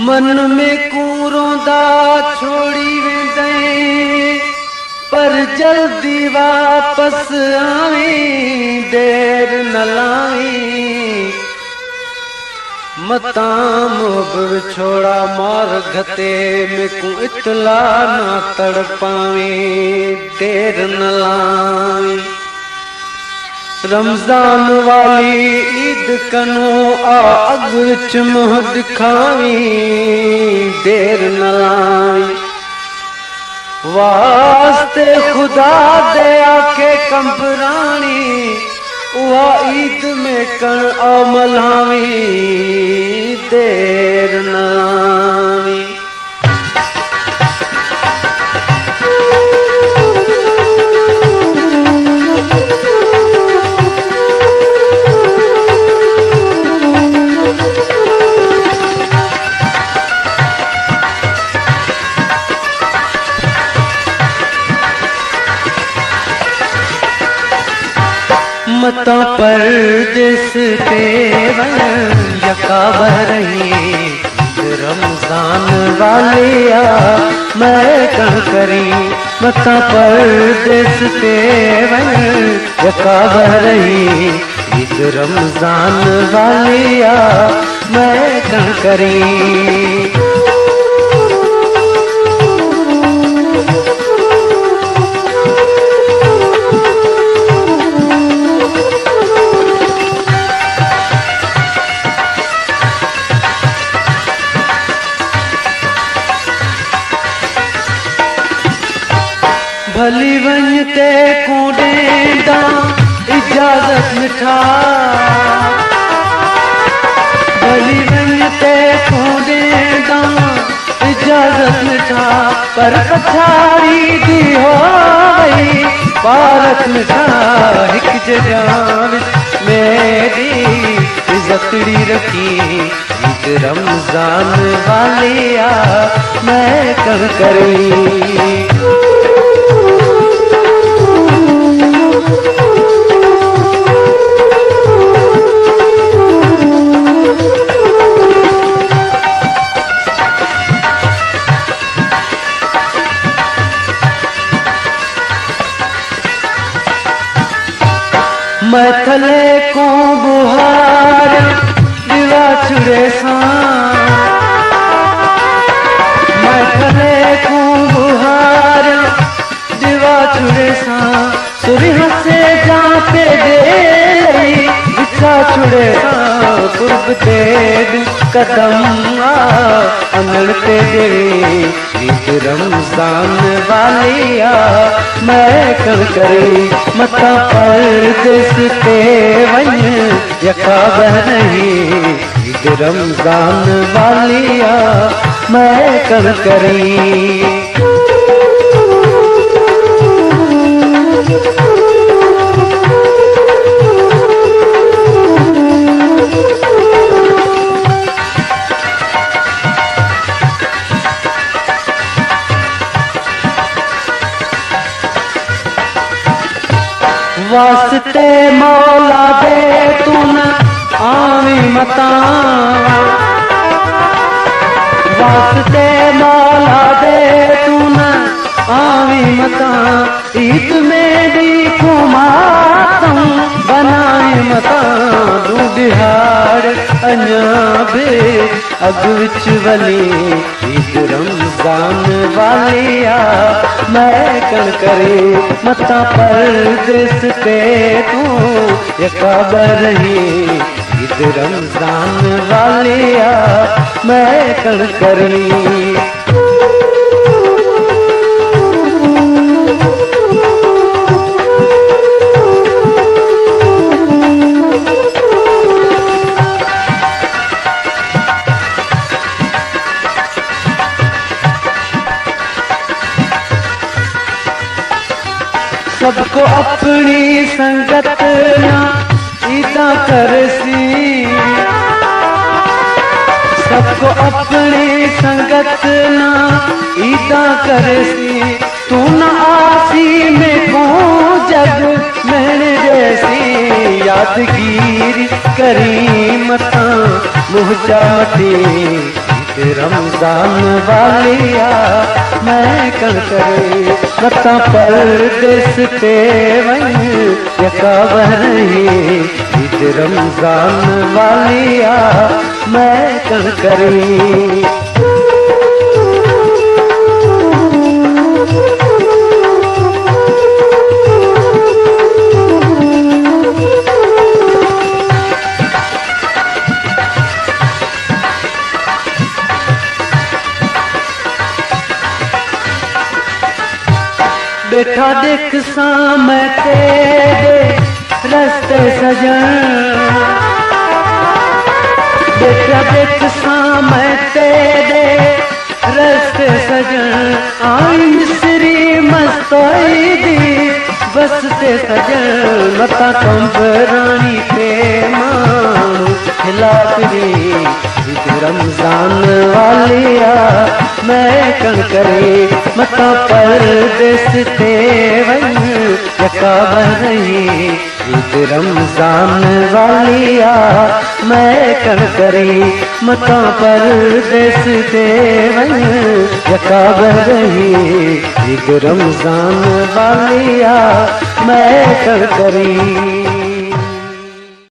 मन में कूरोंदा छोड़ी वेंदे पर जल्दी वापस आवी देर न लावी मता मोब छोड़ा मार घते में को इतला ना तड़ पावे देर न लावी रमजान वाली ईद कनो अग विच मुंह दिखावी देर न लावी वास्ते खुदा दे आके कंबरानी वह ईद में कण अमलावी देर न लावी मता परदेस ते यका बरही रमजान वालिया मैं कण करी मता परदेस ते यका बरही ईद रमजान वालिया मैं कण करी भली वञते कूड़ेंदा इजाजत मिठा भली वञते कूड़ेंदा इजाजत मिठा पर पछाड़ी दी हो वही भारत मिठा हिक जगह मेरी इज्जतड़ी रखी ईद रमजान वालिया मैं कण करी मैं थले को बुहार दिवा छुड़े सा मैं थले को बुहार दिवा छुड़े सा सुरिह से जाते दे बिछा छुड़े सा कुर्ब दे कदम अंगड़ते दे ईद रमजान वालिया मैं कण करी मता परदेस ते वञ यका बरही ईद रमजान वालिया मैं कण करी वास्ते मौला दे तू न आवी मता वास्ते मौला दे तू न आवी मता ईद में देखो मातम बनाए मता दू बिहार अञाबे अग विच वली ईद रमजान वालिया मैं कण करे मता परदेस ते तू यका बरही ईद रमजान वालिया मैं कण करनी सबको अपनी संगत ना ईदा करसी सबको अपनी संगत ना ईदा करसी तू न आसी में को जग मेरे जैसी यादगीर करी मता मुझा मती ईद रमजान वालिया मैं कण करे मता परदेस ते वञ यका बरही ईद रमजान वालिया मैं कण करे बैठा देख सामने तेरे रस्ते सजन बैठा देख सामने तेरे रस्ते सजन आई मिसरी मस्तोई दी बस ते सजन मता कंबरानी पे मानू खिला फिरी ईद रमजान वालिया मैं कण करे मता परदेस ते वञ यका बरही ईद रमजान वालिया मैं कण करे मता परदेस ते वञ यका बरही ईद रमजान वालिया मैं कण करे